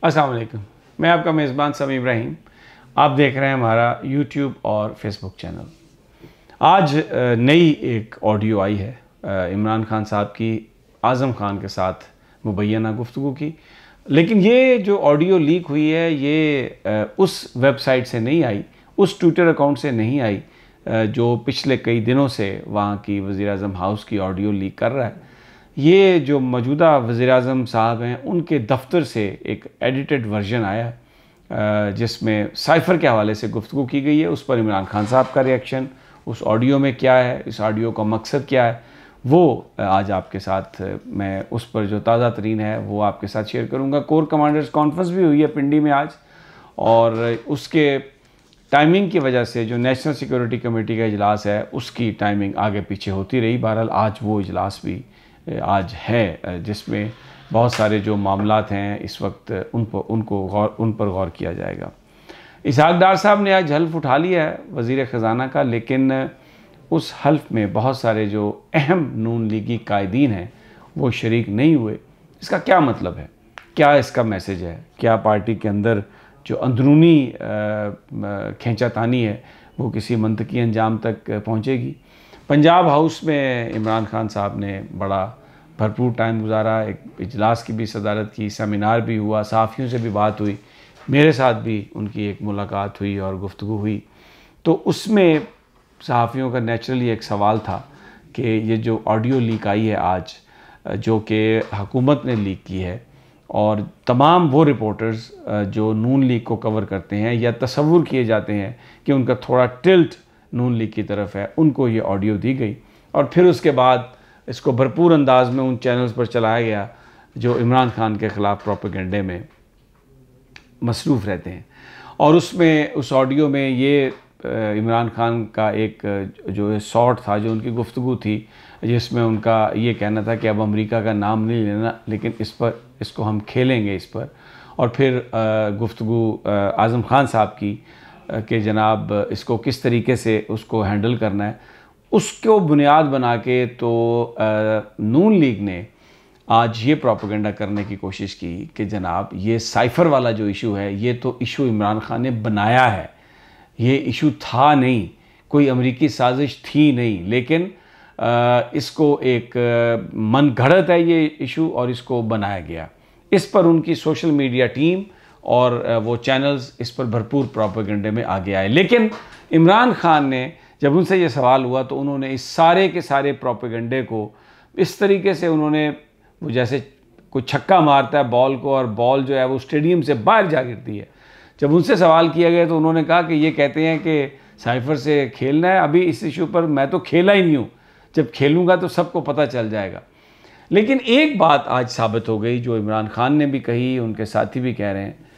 अस्सलाम वालेकुम। मैं आपका मेज़बान समी इब्राहिम। आप देख रहे हैं हमारा यूट्यूब और फेसबुक चैनल। आज नई एक ऑडियो आई है इमरान खान साहब की आज़म खान के साथ मुबैना गुफ्तगू की। लेकिन ये जो ऑडियो लीक हुई है ये उस वेबसाइट से नहीं आई, उस ट्विटर अकाउंट से नहीं आई जो पिछले कई दिनों से वहाँ की वज़ीर-ए-आज़म हाउस की ऑडियो लीक कर रहा है। ये जो मौजूदा वज़ीर-ए-आज़म साहब हैं उनके दफ्तर से एक एडिटेड वर्जन आया जिसमें साइफ़र के हवाले से गुफ्तगू की गई है। उस पर इमरान खान साहब का रिएक्शन, उस ऑडियो में क्या है, इस ऑडियो का मकसद क्या है, वो आज आपके साथ मैं उस पर जो ताज़ा तरीन है वो आपके साथ शेयर करूँगा। कोर कमांडर्स कॉन्फ्रेंस भी हुई है पिंडी में आज, और उसके टाइमिंग की वजह से जो नेशनल सिक्योरिटी कमेटी का इजलास है उसकी टाइमिंग आगे पीछे होती रही। बहरहाल आज वो इजलास भी आज है जिसमें बहुत सारे जो मामलात हैं इस वक्त उन पर गौर किया जाएगा। इसहाक डार साहब ने आज हल्फ उठा लिया है वज़ीर ख़ज़ाना का, लेकिन उस हल्फ में बहुत सारे जो अहम नून लीगी कायदीन हैं वो शरीक नहीं हुए। इसका क्या मतलब है, क्या इसका मैसेज है, क्या पार्टी के अंदर जो अंदरूनी खींचातानी है वो किसी मंतकी अंजाम तक पहुँचेगी। पंजाब हाउस में इमरान खान साहब ने बड़ा भरपूर टाइम गुजारा, एक इजलास की भी सदारत की, सेमिनार भी हुआ, सहाफ़ियों से भी बात हुई, मेरे साथ भी उनकी एक मुलाकात हुई और गुफ्तगू हुई। तो उसमें सहाफ़ियों का नेचुरली एक सवाल था कि ये जो ऑडियो लीक आई है आज, जो कि हुकूमत ने लीक की है, और तमाम वो रिपोर्टर्स जो नून लीग को कवर करते हैं या तसव्वुर किए जाते हैं कि उनका थोड़ा टिल्ट नून लीग की तरफ है, उनको ये ऑडियो दी गई और फिर उसके बाद इसको भरपूर अंदाज में उन चैनल्स पर चलाया गया जो इमरान खान के ख़िलाफ़ प्रोपेगेंडे में मसरूफ़ रहते हैं। और उसमें उस ऑडियो में ये इमरान खान का एक जो शॉर्ट था, जो उनकी गुफ्तगू थी, जिसमें उनका ये कहना था कि अब अमेरिका का नाम नहीं लेना, लेकिन इसको हम खेलेंगे इस पर। और फिर गुफ्तगू आज़म खान साहब की कि जनाब इसको किस तरीके से उसको हैंडल करना है, उसको बुनियाद बना के तो नून लीग ने आज ये प्रोपेगेंडा करने की कोशिश की कि जनाब ये साइफ़र वाला जो इशू है ये तो इशू इमरान खान ने बनाया है, ये इशू था नहीं, कोई अमरीकी साजिश थी नहीं, लेकिन इसको एक मन घड़त है ये इशू और इसको बनाया गया। इस पर उनकी सोशल मीडिया टीम और वो चैनल्स इस पर भरपूर प्रोपेगेंडे में आगे आए। लेकिन इमरान खान ने जब उनसे ये सवाल हुआ तो उन्होंने इस सारे के सारे प्रोपेगेंडे को इस तरीके से उन्होंने, वो जैसे कोई छक्का मारता है बॉल को और बॉल जो है वो स्टेडियम से बाहर जा गिरती है। जब उनसे सवाल किया गया तो उन्होंने कहा कि ये कहते हैं कि साइफ़र से खेलना है, अभी इस इशू पर मैं तो खेला ही नहीं हूँ, जब खेलूँगा तो सबको पता चल जाएगा। लेकिन एक बात आज साबित हो गई जो इमरान खान ने भी कही, उनके साथी भी कह रहे हैं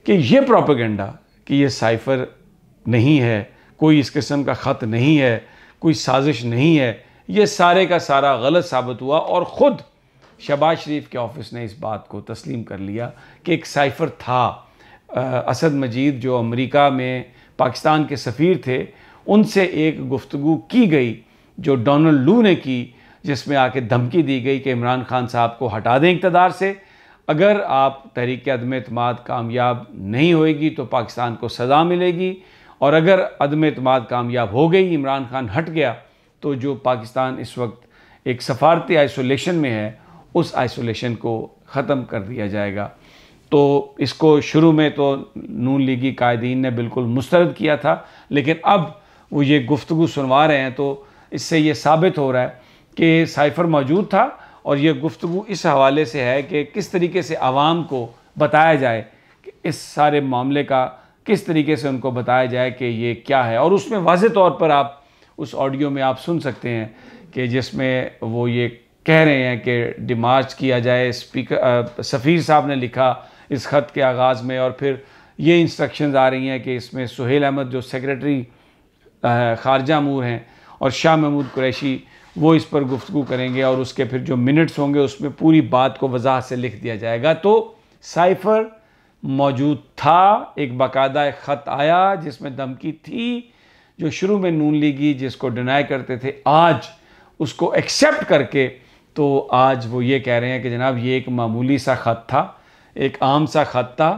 कि ये प्रोपेगेंडा कि ये साइफ़र नहीं है, कोई इस किस्म का ख़त नहीं है, कोई साजिश नहीं है, ये सारे का सारा गलत साबित हुआ। और ख़ुद शहबाज शरीफ के ऑफिस ने इस बात को तस्लीम कर लिया कि एक साइफ़र था। असद मजीद जो अमेरिका में पाकिस्तान के सफ़ीर थे, उनसे एक गुफ्तगू की गई जो डोनाल्ड लू ने की, जिसमें आके धमकी दी गई कि इमरान खान साहब को हटा दें इक़्तिदार से, अगर आप तहरीक अदम एतमाद कामयाब नहीं होएगी तो पाकिस्तान को सज़ा मिलेगी, और अगर अदम एतमाद कामयाब हो गई, इमरान खान हट गया, तो जो पाकिस्तान इस वक्त एक सफारती आइसोलेशन में है उस आइसोलेशन को ख़त्म कर दिया जाएगा। तो इसको शुरू में तो नून लीगी कायदीन ने बिल्कुल मुस्तरद किया था, लेकिन अब वो ये गुफ्तगू सुनवा रहे हैं, तो इससे ये साबित हो रहा है कि साइफ़र मौजूद था। और ये गुफ्तगू इस हवाले से है कि किस तरीके से आवाम को बताया जाए कि इस सारे मामले का किस तरीके से उनको बताया जाए कि ये क्या है। और उसमें वाज़ेह तौर पर आप उस ऑडियो में आप सुन सकते हैं कि जिसमें वो ये कह रहे हैं कि डिमार्च किया जाए। स्पीकर सफ़ीर साहब ने लिखा इस ख़त के आगाज़ में, और फिर ये इंस्ट्रक्शंस आ रही हैं कि इसमें सुहेल अहमद जो सेक्रेटरी ख़ारजा अमूर हैं और शाह महमूद कुरैशी वो इस पर गुफ्तगू करेंगे, और उसके फिर जो मिनट्स होंगे उसमें पूरी बात को वज़ाहत से लिख दिया जाएगा। तो साइफ़र मौजूद था, एक बाकायदा एक ख़त आया जिसमें धमकी थी, जो शुरू में नून लीगी जिसको डिनाई करते थे, आज उसको एक्सेप्ट करके तो आज वो ये कह रहे हैं कि जनाब ये एक मामूली सा ख़त था, एक आम सा ख़त था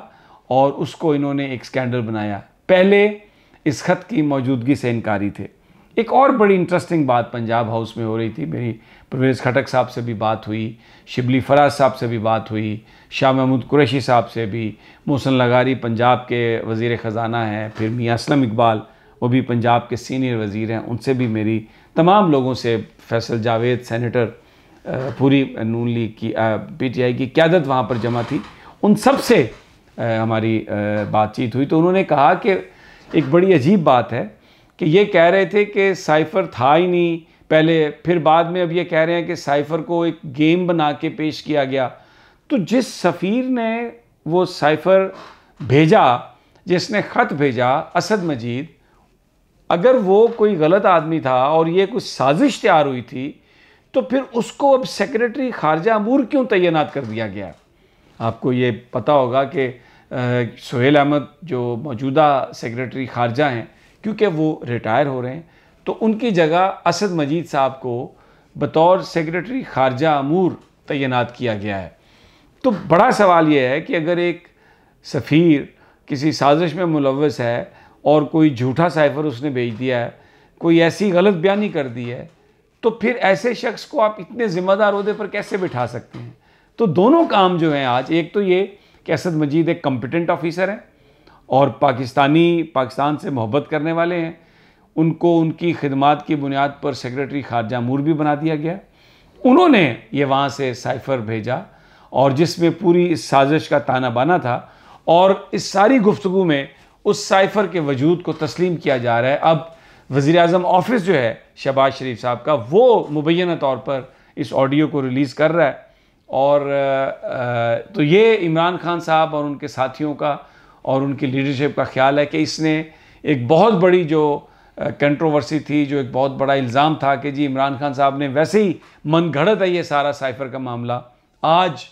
और उसको इन्होंने एक स्कैंडल बनाया। पहले इस ख़त की मौजूदगी से इनकारी थे। एक और बड़ी इंटरेस्टिंग बात पंजाब हाउस में हो रही थी, मेरी परवेज़ खटक साहब से भी बात हुई, शिबली फराज साहब से भी बात हुई, शाह महमूद कुरैशी साहब से भी, मोहसिन लगारी पंजाब के वज़ीर ख़ज़ाना हैं, फिर मियाँ असलम इकबाल वो भी पंजाब के सीनियर वज़ीर हैं, उनसे भी मेरी तमाम लोगों से, फैसल जावेद सेनेटर, पूरी नून लीग की PTI की क़यादत वहाँ पर जमा थी, उन सब से हमारी बातचीत हुई। तो उन्होंने कहा कि एक बड़ी अजीब बात है कि ये कह रहे थे कि साइफ़र था ही नहीं पहले, फिर बाद में अब ये कह रहे हैं कि साइफ़र को एक गेम बना के पेश किया गया। तो जिस सफ़ीर ने वो साइफ़र भेजा, जिसने ख़त भेजा, असद मजीद, अगर वो कोई गलत आदमी था और ये कुछ साजिश तैयार हुई थी, तो फिर उसको अब सेक्रेटरी ख़ारजा अमूर क्यों तैनात कर दिया गया? आपको ये पता होगा कि सुहेल अहमद जो मौजूदा सेक्रेटरी ख़ारजा हैं, क्योंकि वो रिटायर हो रहे हैं, तो उनकी जगह असद मजीद साहब को बतौर सेक्रेटरी ख़ारजा अमूर तैनात किया गया है। तो बड़ा सवाल ये है कि अगर एक सफ़ीर किसी साजिश में मुलव्वस है और कोई झूठा साइफ़र उसने भेज दिया है, कोई ऐसी गलत बयानी कर दी है, तो फिर ऐसे शख्स को आप इतने ज़िम्मेदार ओहदे पर कैसे बिठा सकते हैं? तो दोनों काम जो हैं आज, एक तो ये कि असद मजीद एक कॉम्पिटेंट ऑफिसर हैं और पाकिस्तान से मोहब्बत करने वाले हैं, उनको उनकी खिदमात की बुनियाद पर सेक्रेटरी ख़ारजा अमूर भी बना दिया गया। उन्होंने ये वहाँ से साइफ़र भेजा और जिसमें पूरी इस साजिश का ताना बाना था, और इस सारी गुफ्तगू में उस साइफ़र के वजूद को तस्लीम किया जा रहा है। अब वज़ीर-ए-आज़म ऑफिस जो है शहबाज शरीफ साहब का, वो मुबैना तौर पर इस ऑडियो को रिलीज़ कर रहा है। और तो ये इमरान खान साहब और उनके साथियों का और उनकी लीडरशिप का ख्याल है कि इसने एक बहुत बड़ी जो कंट्रोवर्सी थी, जो एक बहुत बड़ा इल्ज़ाम था कि जी इमरान खान साहब ने वैसे ही मन घड़त है ये सारा साइफ़र का मामला, आज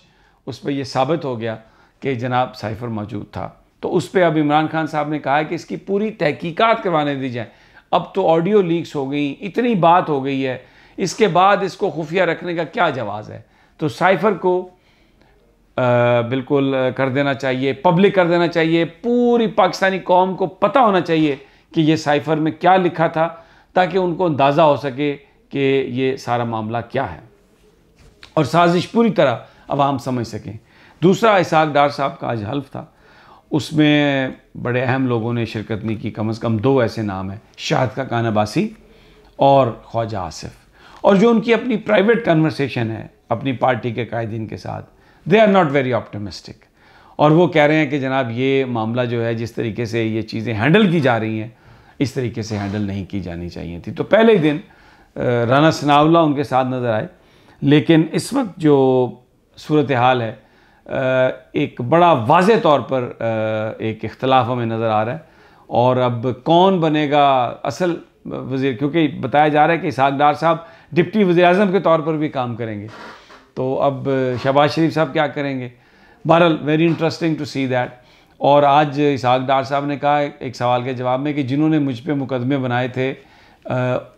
उस पर यह साबित हो गया कि जनाब साइफ़र मौजूद था। तो उस पर अब इमरान खान साहब ने कहा है कि इसकी पूरी तहकीकात करवाने दी जाए। अब तो ऑडियो लीक्स हो गई, इतनी बात हो गई है, इसके बाद इसको खुफिया रखने का क्या जवाज़ है? तो साइफ़र को बिल्कुल कर देना चाहिए, पब्लिक कर देना चाहिए, पूरी पाकिस्तानी कौम को पता होना चाहिए कि ये साइफ़र में क्या लिखा था, ताकि उनको अंदाज़ा हो सके कि ये सारा मामला क्या है और साजिश पूरी तरह अवाम समझ सकें। दूसरा, इसहाक डार साहब का आज हल्फ था, उसमें बड़े अहम लोगों ने शिरकत नहीं की, कम से कम 2 ऐसे नाम हैं, शाहिद खान अब्बासी और ख्वाजा आसिफ। और जो उनकी अपनी प्राइवेट कन्वर्सेशन है अपनी पार्टी के कायदीन के साथ, they are not very optimistic. और वो कह रहे हैं कि जनाब ये मामला जो है, जिस तरीके से ये चीज़ें हैंडल की जा रही हैं, इस तरीके से हैंडल नहीं की जानी चाहिए थी। तो पहले ही दिन राना सनाउल्लाह उनके साथ नज़र आए, लेकिन इस वक्त जो सूरत हाल है, एक बड़ा वाज़े तौर पर एक इख्तलाफ हमें नज़र आ रहा है। और अब कौन बनेगा असल वज़ीर, क्योंकि बताया जा रहा है कि इसहाक डार साहब डिप्टी वज़ीर-ए-आज़म के तौर पर भी काम करेंगे, तो अब शहबाज शरीफ साहब क्या करेंगे? बहरहाल very interesting to see that. और आज इसहाक डार साहब ने कहा एक सवाल के जवाब में कि जिन्होंने मुझ पे मुकदमे बनाए थे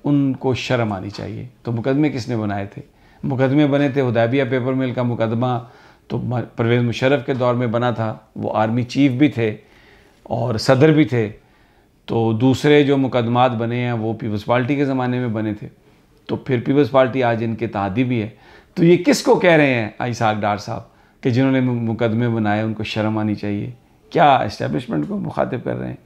उनको शर्म आनी चाहिए। तो मुकदमे किसने बनाए थे? मुकदमे बने थे, हुदैबिया पेपर मिल का मुकदमा तो परवेज़ मुशर्रफ के दौर में बना था, वो आर्मी चीफ भी थे और सदर भी थे। तो दूसरे जो मुकदमात बने हैं वो पीपल्स पार्टी के ज़माने में बने थे, तो फिर पीपल्स पार्टी आज इनके तहदी भी है। तो ये किसको कह रहे हैं इसहाक डार साहब कि जिन्होंने मुकदमे बनाए उनको शर्म आनी चाहिए? क्या एस्टेब्लिशमेंट को मुखातिब कर रहे हैं?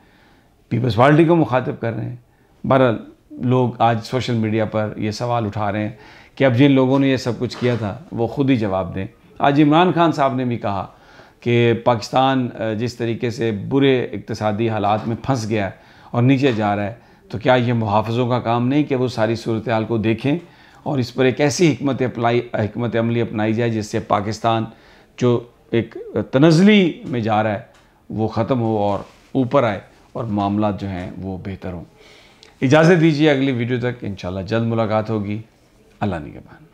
पीपल्स पार्टी को मुखातिब कर रहे हैं? बहरहाल लोग आज सोशल मीडिया पर ये सवाल उठा रहे हैं कि अब जिन लोगों ने ये सब कुछ किया था वो ख़ुद ही जवाब दें। आज इमरान खान साहब ने भी कहा कि पाकिस्तान जिस तरीके से बुरे इक़्तिसादी हालात में फंस गया है और नीचे जा रहा है, तो क्या ये मुहाफ़िज़ों का काम नहीं कि वो सारी सूरत हाल को देखें और इस पर एक ऐसी हिकमत अमली अपनाई जाए जिससे पाकिस्तान जो एक तनज़ली में जा रहा है वो ख़त्म हो और ऊपर आए और मामला जो हैं वो बेहतर हों। इजाज़त दीजिए, अगली वीडियो तक इंशाल्लाह जल्द मुलाकात होगी। अल्लाह निगहबान।